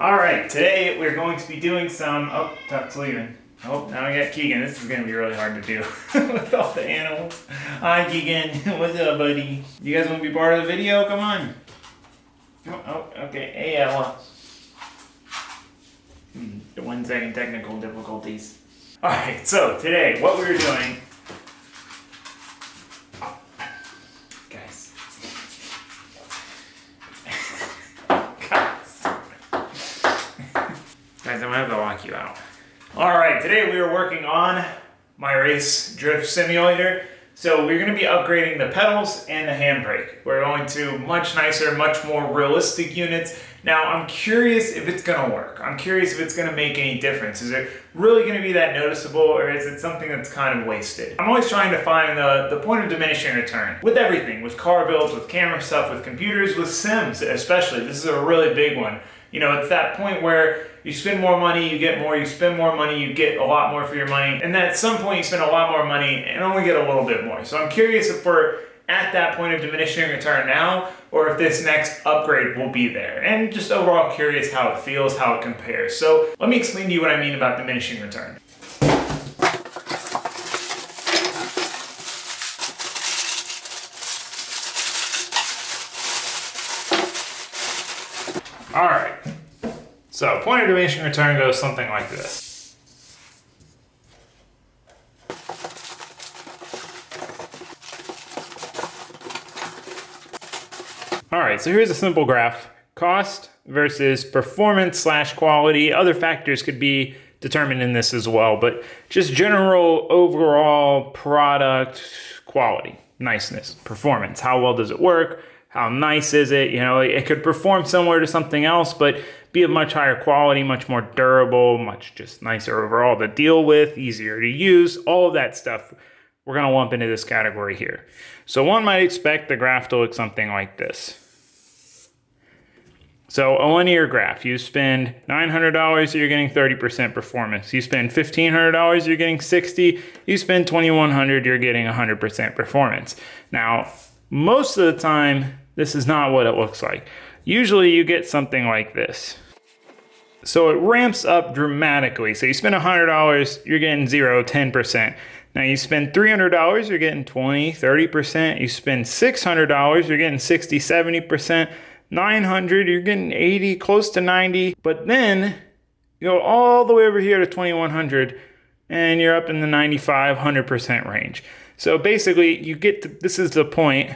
All right, today we're going to be doing some, oh, Tuck's leaving. Oh, now we got Keegan. This is going to be really hard to do with all the animals. Hi, Keegan. What's up, buddy? You guys want to be part of the video? Come on. Oh, okay. Hey, Ella. The 1 second technical difficulties. All right, so today what we're doing, guys. Guys, I'm gonna have to lock you out. All right, today we are working on my race drift simulator. So we're gonna be upgrading the pedals and the handbrake. We're going to much nicer, much more realistic units. Now, I'm curious if it's gonna work. I'm curious if it's gonna make any difference. Is it really gonna be that noticeable, or is it something that's kind of wasted? I'm always trying to find the point of diminishing return. With everything, with car builds, with camera stuff, with computers, with sims especially. This is a really big one. You know, it's that point where you spend more money, you get more, you spend more money, you get a lot more for your money, and then at some point you spend a lot more money and only get a little bit more. So I'm curious if we're at that point of diminishing return now, or if this next upgrade will be there. And just overall curious how it feels, how it compares. So let me explain to you what I mean about diminishing return. All right, so point of diminishing return goes something like this. All right, so here's a simple graph. Cost versus performance / quality. Other factors could be determined in this as well, but just general overall product quality, niceness, performance. How well does it work? How nice is it? You know, it could perform similar to something else, but be of much higher quality, much more durable, much just nicer overall to deal with, easier to use, all of that stuff we're gonna lump into this category here. So one might expect the graph to look something like this. So a linear graph, you spend $900, you're getting 30% performance. You spend $1,500, you're getting 60. You spend $2,100, you're getting 100% performance. Now, most of the time, this is not what it looks like. Usually you get something like this. So it ramps up dramatically. So you spend $100, you're getting 0, 10%. Now you spend $300, you're getting 20, 30%. You spend $600, you're getting 60, 70%. $900, you're getting 80, close to 90. But then you go all the way over here to $2,100 and you're up in the 95, 100% range. So basically you get to, this is the point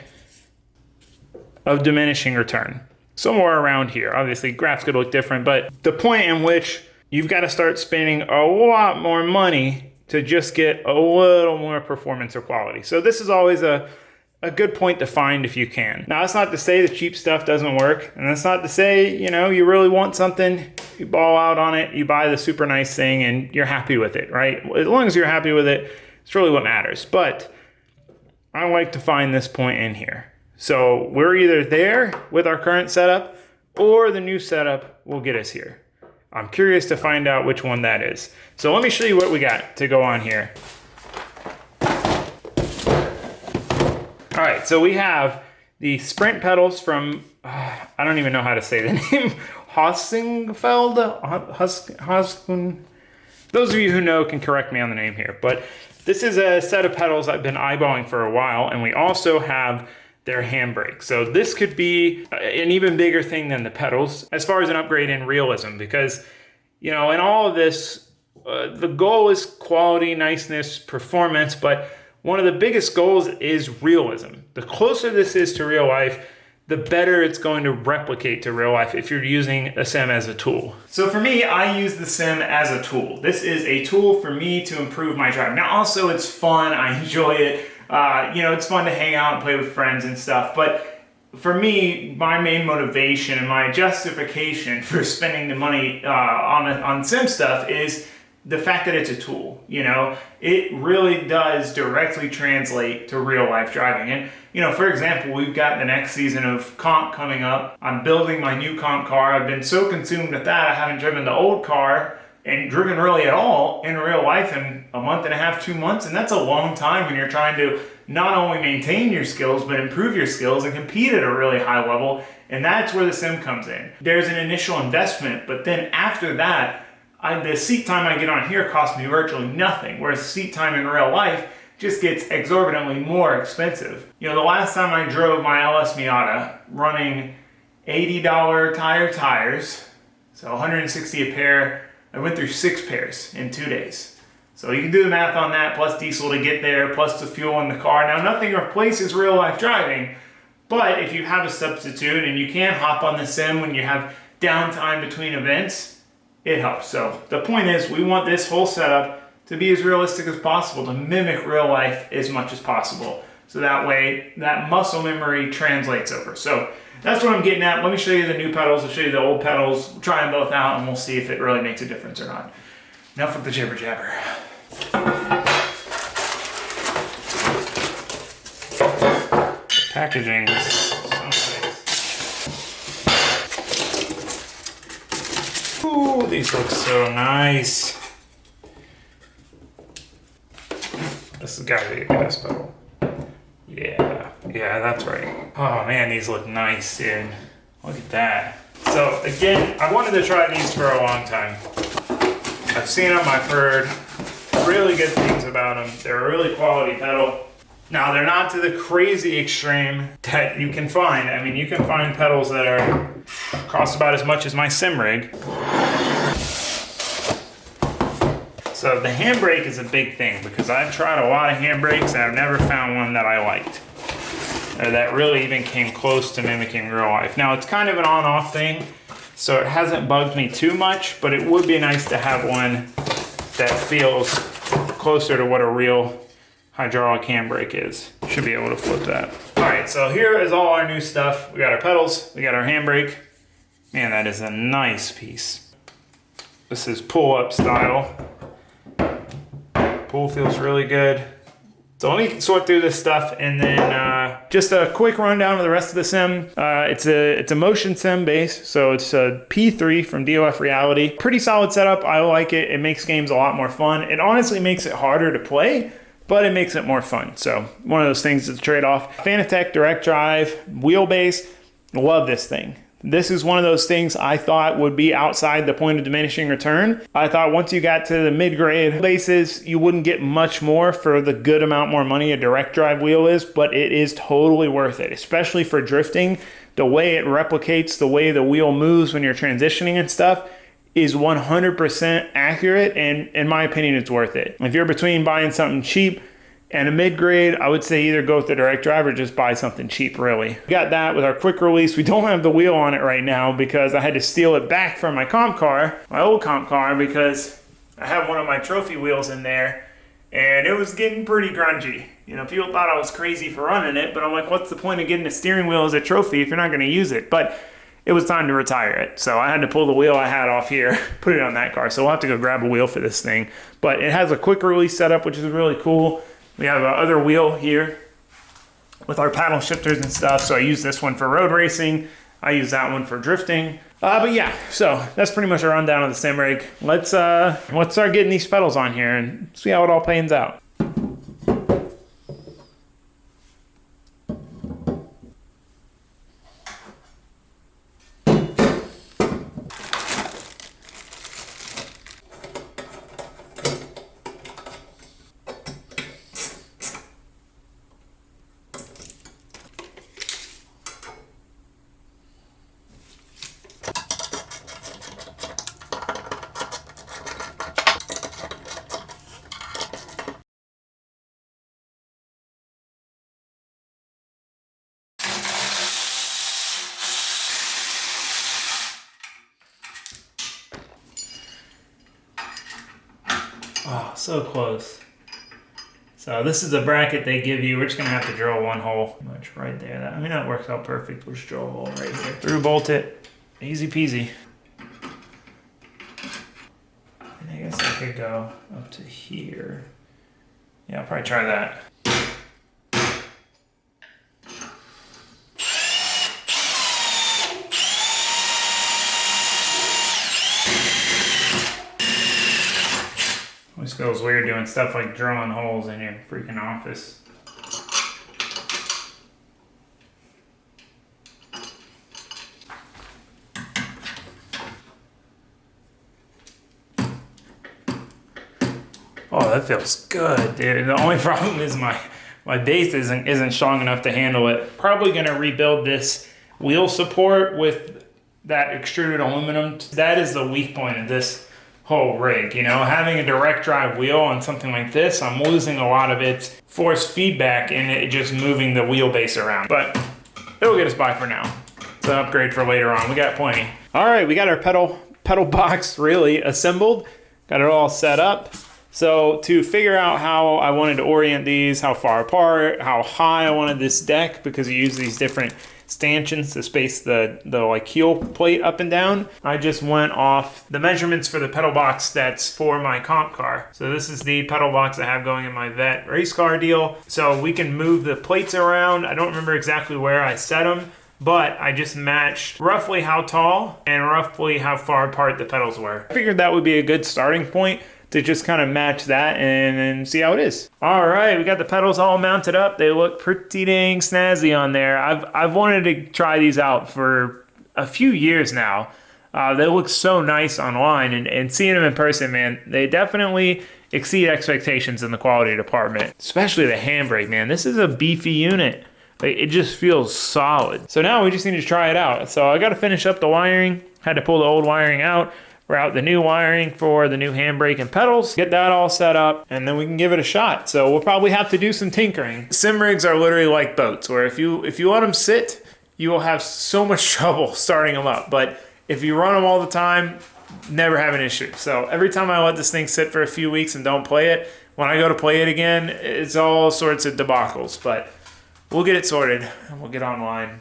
of diminishing return. Somewhere around here. Obviously graphs could look different, but the point in which you've got to start spending a lot more money to just get a little more performance or quality. So this is always a good point to find if you can. Now, that's not to say the cheap stuff doesn't work, and that's not to say, you know, you really want something, you ball out on it, you buy the super nice thing, and you're happy with it, right? As long as you're happy with it, it's really what matters. But I like to find this point in here. So we're either there with our current setup, or the new setup will get us here. I'm curious to find out which one that is. So let me show you what we got to go on here. All right, so we have the sprint pedals from, I don't even know how to say the name, Hossingfeld? Those of you who know can correct me on the name here, but this is a set of pedals I've been eyeballing for a while, and we also have their handbrake. So this could be an even bigger thing than the pedals as far as an upgrade in realism, because, you know, in all of this, the goal is quality, niceness, performance, but one of the biggest goals is realism. The closer this is to real life, the better it's going to replicate to real life if you're using a sim as a tool. So for me, I use the sim as a tool. This is a tool for me to improve my driving. Now also it's fun, I enjoy it. You know, it's fun to hang out and play with friends and stuff, but for me, my main motivation and my justification for spending the money on sim stuff is the fact that it's a tool. You know, it really does directly translate to real life driving. And, you know, for example, we've got the next season of comp coming up. I'm building my new comp car. I've been so consumed with that, I haven't driven the old car and driven really at all in real life in a month and a half, 2 months. And that's a long time when you're trying to not only maintain your skills, but improve your skills and compete at a really high level. And that's where the sim comes in. There's an initial investment, but then after that, the seat time I get on here costs me virtually nothing, whereas seat time in real life just gets exorbitantly more expensive. You know, the last time I drove my LS Miata running $80 tires, so 160 a pair, I went through 6 pairs in 2 days. So you can do the math on that, plus diesel to get there, plus the fuel in the car. Now, nothing replaces real life driving, but if you have a substitute and you can hop on the sim when you have downtime between events, it helps. So the point is, we want this whole setup to be as realistic as possible, to mimic real life as much as possible. So that way, that muscle memory translates over. So that's what I'm getting at. Let me show you the new pedals. I'll show you the old pedals. We'll try them both out and we'll see if it really makes a difference or not. Enough with the jibber jabber. The packaging is so nice. Ooh, these look so nice. This has got to be a gas pedal. Yeah, that's right. Oh man, these look nice, dude. Look at that. So again, I wanted to try these for a long time. I've seen them, I've heard really good things about them. They're a really quality pedal. Now, they're not to the crazy extreme that you can find. I mean, you can find pedals that cost about as much as my sim rig. So the handbrake is a big thing because I've tried a lot of handbrakes and I've never found one that I liked, or that really even came close to mimicking real life. Now, it's kind of an on-off thing, so it hasn't bugged me too much, but it would be nice to have one that feels closer to what a real hydraulic handbrake is. Should be able to flip that. All right, so here is all our new stuff. We got our pedals, we got our handbrake. Man, that is a nice piece. This is pull-up style. Pull feels really good. So let me sort through this stuff and then just a quick rundown of the rest of the sim. It's a motion sim base, so it's a P3 from DOF Reality. Pretty solid setup. I like it. It makes games a lot more fun. It honestly makes it harder to play, but it makes it more fun. So one of those things that's a trade-off. Fanatec direct drive wheelbase. Love this thing. This is one of those things I thought would be outside the point of diminishing return. I thought once you got to the mid-grade bases, you wouldn't get much more for the good amount more money a direct drive wheel is, but it is totally worth it, especially for drifting. The way it replicates the way the wheel moves when you're transitioning and stuff is 100% accurate, and in my opinion, it's worth it. If you're between buying something cheap and a mid-grade, I would say either go with the direct drive or just buy something cheap, really. We got that with our quick release. We don't have the wheel on it right now because I had to steal it back from my comp car, my old comp car, because I have one of my trophy wheels in there and it was getting pretty grungy. You know, people thought I was crazy for running it, but I'm like, what's the point of getting a steering wheel as a trophy if you're not gonna use it? But it was time to retire it. So I had to pull the wheel I had off here, put it on that car. So we'll have to go grab a wheel for this thing. But it has a quick release setup, which is really cool. We have our other wheel here with our paddle shifters and stuff. So I use this one for road racing. I use that one for drifting. But yeah, so that's pretty much a rundown of the sim rig. Let's start getting these pedals on here and see how it all pans out. Oh, so close. So this is a bracket they give you. We're just gonna have to drill one hole, pretty much right there. I mean, that works out perfect. We'll just drill a hole right here. Through bolt it, easy peasy. And I guess I could go up to here. Yeah, I'll probably try that. Always feels weird doing stuff like drilling holes in your freaking office. Oh, that feels good, dude. The only problem is my base isn't strong enough to handle it. Probably gonna rebuild this wheel support with that extruded aluminum. That is the weak point of this whole rig. You know, having a direct drive wheel on something like this, I'm losing a lot of its force feedback and it just moving the wheelbase around. But it'll get us by for now. It's an upgrade for later on. We got plenty. All right, we got our pedal box really assembled. Got it all set up. So to figure out how I wanted to orient these, how far apart, how high I wanted this deck, because you use these different stanchions to space the like heel plate up and down, I just went off the measurements for the pedal box that's for my comp car. So this is the pedal box I have going in my vet race car deal. So we can move the plates around. I don't remember exactly where I set them, but I just matched roughly how tall and roughly how far apart the pedals were. I figured that would be a good starting point to just kind of match that and see how it is. All right, we got the pedals all mounted up. They look pretty dang snazzy on there. I've wanted to try these out for a few years now. They look so nice online, and seeing them in person, man, they definitely exceed expectations in the quality department, especially the handbrake, man. This is a beefy unit. It just feels solid. So now we just need to try it out. So I gotta finish up the wiring. Had to pull the old wiring out, route the new wiring for the new handbrake and pedals, get that all set up, and then we can give it a shot. So we'll probably have to do some tinkering. Sim rigs are literally like boats, where if you let them sit, you will have so much trouble starting them up. But if you run them all the time, never have an issue. So every time I let this thing sit for a few weeks and don't play it, when I go to play it again, it's all sorts of debacles. But we'll get it sorted, and we'll get online, and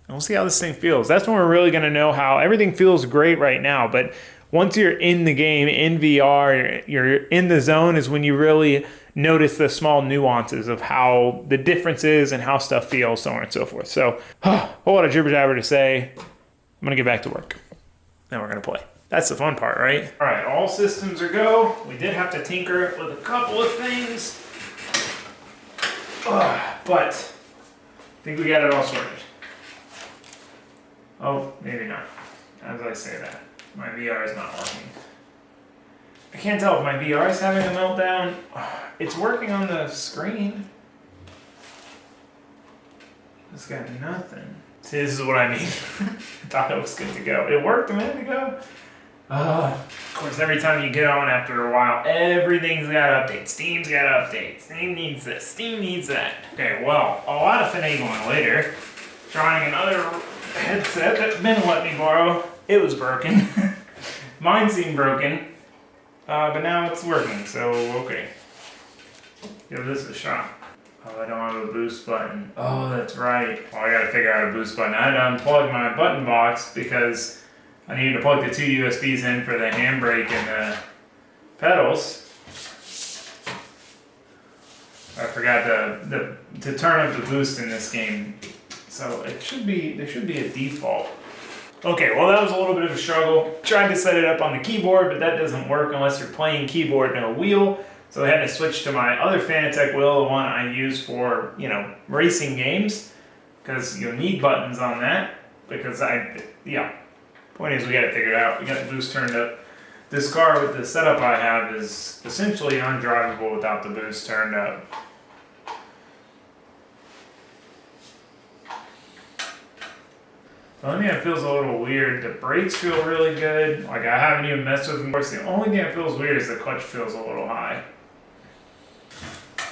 we'll see how this thing feels. That's when we're really gonna know how. Everything feels great right now, but once you're in the game, in VR, you're in the zone, is when you really notice the small nuances of how the difference is and how stuff feels, so on and so forth. So, a whole lot of jibber jabber to say. I'm gonna get back to work. Then we're gonna play. That's the fun part, right? All right, all systems are go. We did have to tinker with a couple of things, but I think we got it all sorted. Oh, maybe not, as I say that. My VR is not working. I can't tell if my VR is having a meltdown. It's working on the screen. It's got nothing. See, this is what I mean. I thought it was good to go. It worked a minute ago. Of course, every time you get on after a while, everything's got updates. Steam's got updates. Steam needs this. Steam needs that. Okay, well, a lot of finagling later. Trying another headset that Ben let me borrow. It was broken. Mine seemed broken, but now it's working, so okay. Give this a shot. Oh, I don't have a boost button. Oh, that's right. Well, I gotta figure out a boost button. I had to unplug my button box because I needed to plug the two USBs in for the handbrake and the pedals. I forgot to turn up the boost in this game. So there should be a default. Okay, well that was a little bit of a struggle. Tried to set it up on the keyboard, but that doesn't work unless you're playing keyboard no wheel. So I had to switch to my other Fanatec wheel, the one I use for, racing games, because you'll need buttons on that. Because point is we got it figured out. We got the boost turned up. This car with the setup I have is essentially undrivable without the boost turned up. The only thing that feels a little weird, the brakes feel really good. Like I haven't even messed with them. Of course, the only thing that feels weird is the clutch feels a little high.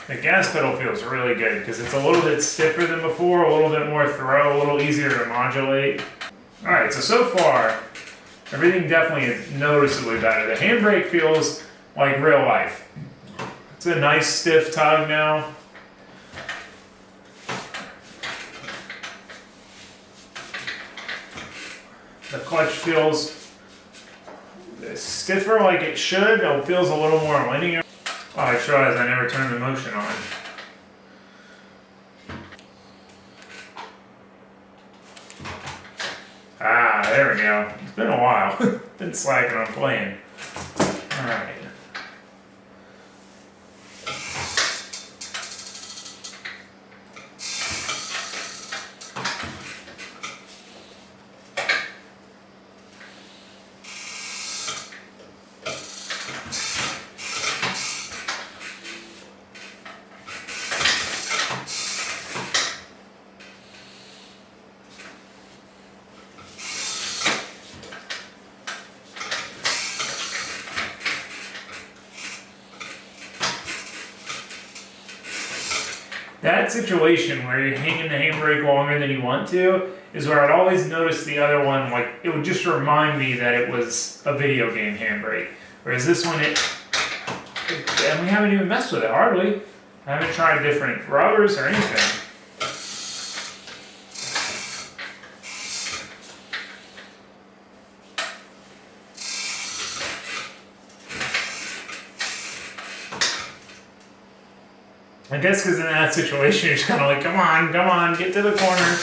The gas pedal feels really good because it's a little bit stiffer than before, a little bit more throw, a little easier to modulate. All right, so far, everything definitely is noticeably better. The handbrake feels like real life. It's a nice stiff tug now. The clutch feels stiffer like it should. It feels a little more linear. Oh, I just realized I never turned the motion on. Ah, there we go. It's been a while. Been slacking on playing. Alright. That situation where you're hanging the handbrake longer than you want to is where I'd always notice the other one, like, it would just remind me that it was a video game handbrake. Whereas this one, and we haven't even messed with it, hardly. I haven't tried different rubbers or anything. I guess because in that situation, you're just kind of like, come on, get to the corner.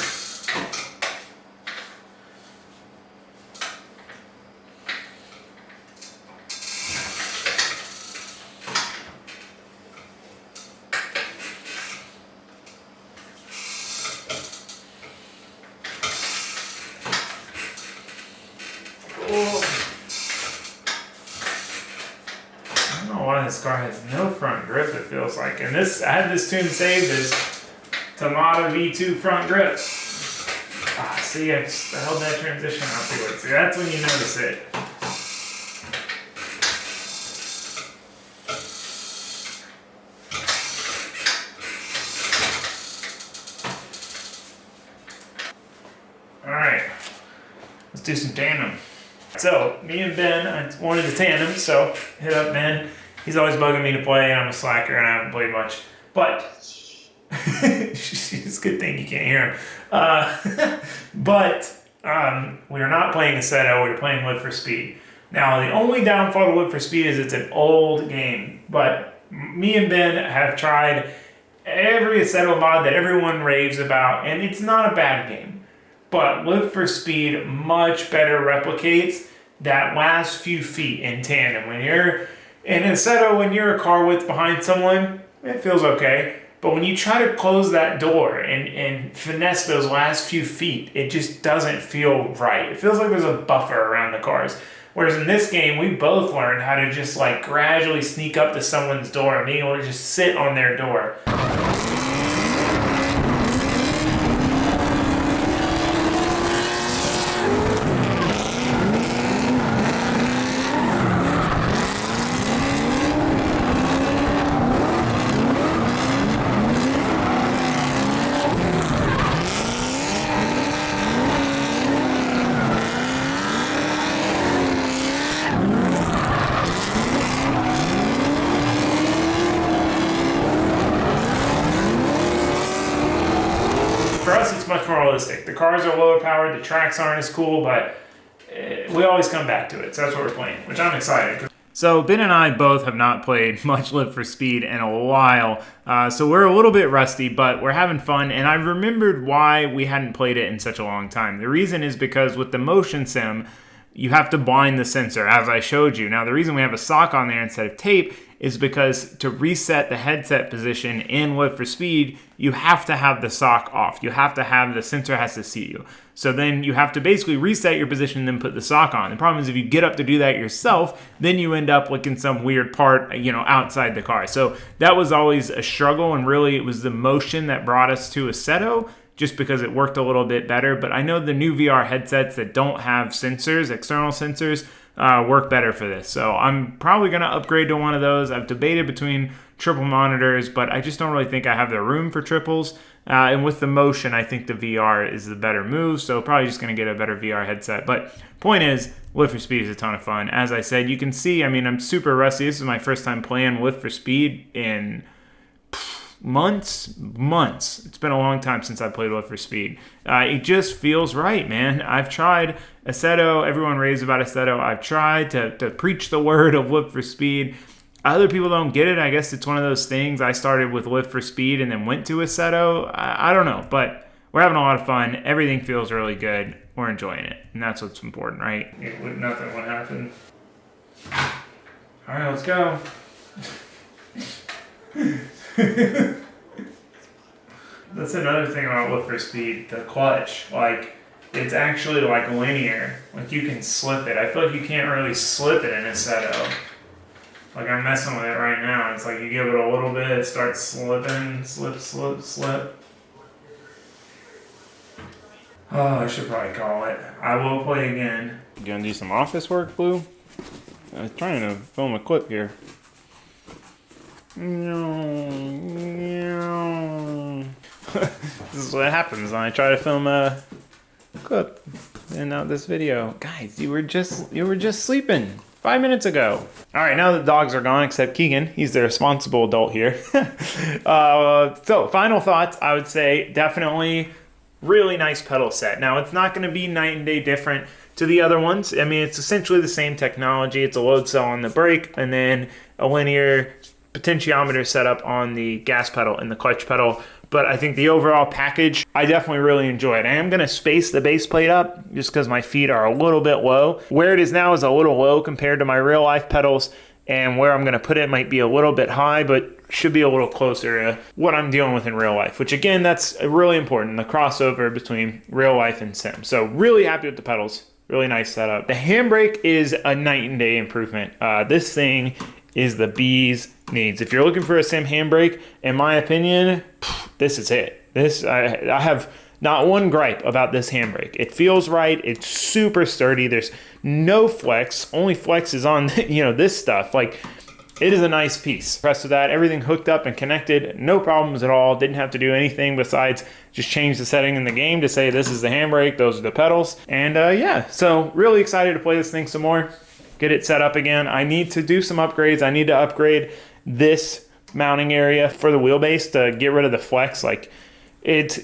This car has no front grip, it feels like. And this, I had this tune saved as Tamada V2 front grip. See, I held that transition out too late. See, that's when you notice it. Alright, let's do some tandem. So, me and Ben, I wanted to tandem, so hit up Ben. He's always bugging me to play, and I'm a slacker, and I haven't played much. But, it's a good thing you can't hear him. We are not playing Assetto, we're playing Live for Speed. Now, the only downfall to Live for Speed is it's an old game, but me and Ben have tried every Assetto mod that everyone raves about, and it's not a bad game. But Live for Speed much better replicates that last few feet in tandem. When you're in Assetto, when you're a car width behind someone, it feels okay. But when you try to close that door and finesse those last few feet, it just doesn't feel right. It feels like there's a buffer around the cars. Whereas in this game, we both learned how to just like gradually sneak up to someone's door and being able to just sit on their door. For us, it's much more realistic. The cars are lower powered, the tracks aren't as cool, but we always come back to it. So that's what we're playing, which I'm excited. So Ben and I both have not played much Live for Speed in a while, so we're a little bit rusty, but we're having fun, and I remembered why we hadn't played it in such a long time. The reason is because with the motion sim, you have to blind the sensor, as I showed you. Now, the reason we have a sock on there instead of tape is because to reset the headset position in Live for Speed, you have to have the sock off. You have to have, the sensor has to see you. So then you have to basically reset your position and then put the sock on. The problem is if you get up to do that yourself, then you end up like in some weird part, outside the car. So that was always a struggle, and really it was the motion that brought us to Assetto, just because it worked a little bit better. But I know the new VR headsets that don't have sensors, external sensors, work better for this. So I'm probably going to upgrade to one of those. I've debated between triple monitors, but I just don't really think I have the room for triples. And with the motion, I think the VR is the better move. So probably just going to get a better VR headset. But point is, Live for Speed is a ton of fun. As I said, you can see, I'm super rusty. This is my first time playing Live for Speed in months. It's been a long time since I played Live for Speed. It just feels right, man. I've tried Assetto. Everyone raves about Assetto. I've tried to preach the word of Live for Speed. Other people don't get it. I guess it's one of those things. I started with Live for Speed and then went to Assetto. I don't know, but we're having a lot of fun. Everything feels really good. We're enjoying it, and that's what's important, right? Nothing would happen. All right, let's go. That's another thing about Live for Speed, the clutch. Like, it's actually like linear. Like, you can slip it. I feel like you can't really slip it in Assetto. Like, I'm messing with it right now. It's like you give it a little bit, it starts slipping, slip. Oh, I should probably call it. I will play again. You gonna do some office work, Blue? I was trying to film a clip here. No. This is what happens when I try to film a clip and not this video. Guys, you were just sleeping 5 minutes ago. All right, now the dogs are gone, except Keegan. He's the responsible adult here. So final thoughts, I would say definitely really nice pedal set. Now, it's not gonna be night and day different to the other ones. I mean, it's essentially the same technology. It's a load cell on the brake and then a linear potentiometer setup on the gas pedal and the clutch pedal. But I think the overall package, I definitely really enjoy it. I am gonna space the base plate up just because my feet are a little bit low. Where it is now is a little low compared to my real life pedals, and where I'm gonna put it might be a little bit high, but should be a little closer to what I'm dealing with in real life, which again, that's really important, the crossover between real life and sim. So really happy with the pedals, really nice setup. The handbrake is a night and day improvement. This thing is the bee's knees. If you're looking for a sim handbrake, in my opinion, this is it. I have not one gripe about this handbrake. It feels right. It's super sturdy. There's no flex. Only flex is on this stuff. Like, it is a nice piece. Impressed with that. Everything hooked up and connected. No problems at all. Didn't have to do anything besides just change the setting in the game to say this is the handbrake, those are the pedals. And yeah, so really excited to play this thing some more. Get it set up again. I need to do some upgrades. I need to upgrade this mounting area for the wheelbase to get rid of the flex. Like, it's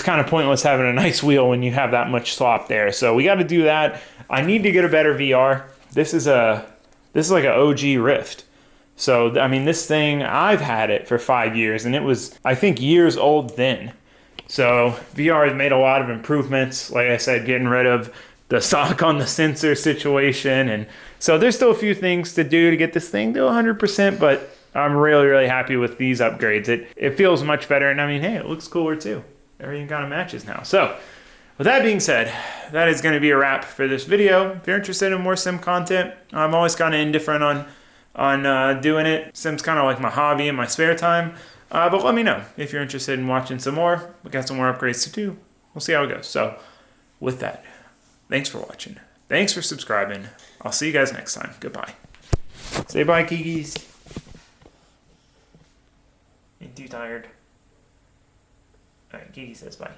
kind of pointless having a nice wheel when you have that much slop there. So we got to do that. I need to get a better VR. This is like an OG Rift. So I mean, this thing, I've had it for 5 years, and it was, I think, years old then. So VR has made a lot of improvements. Like I said, getting rid of the sock on the sensor situation. And so there's still a few things to do to get this thing to 100%, but I'm really, really happy with these upgrades. It feels much better. And I mean, hey, it looks cooler too. Everything kind of matches now. So with that being said, that is going to be a wrap for this video. If you're interested in more sim content, I'm always kind of indifferent on doing it. Sim's kind of like my hobby in my spare time. But let me know if you're interested in watching some more. We got some more upgrades to do. We'll see how it goes. So with that, thanks for watching. Thanks for subscribing. I'll see you guys next time. Goodbye. Say bye, Kikis. Ain't too tired. All right, Kiki says bye.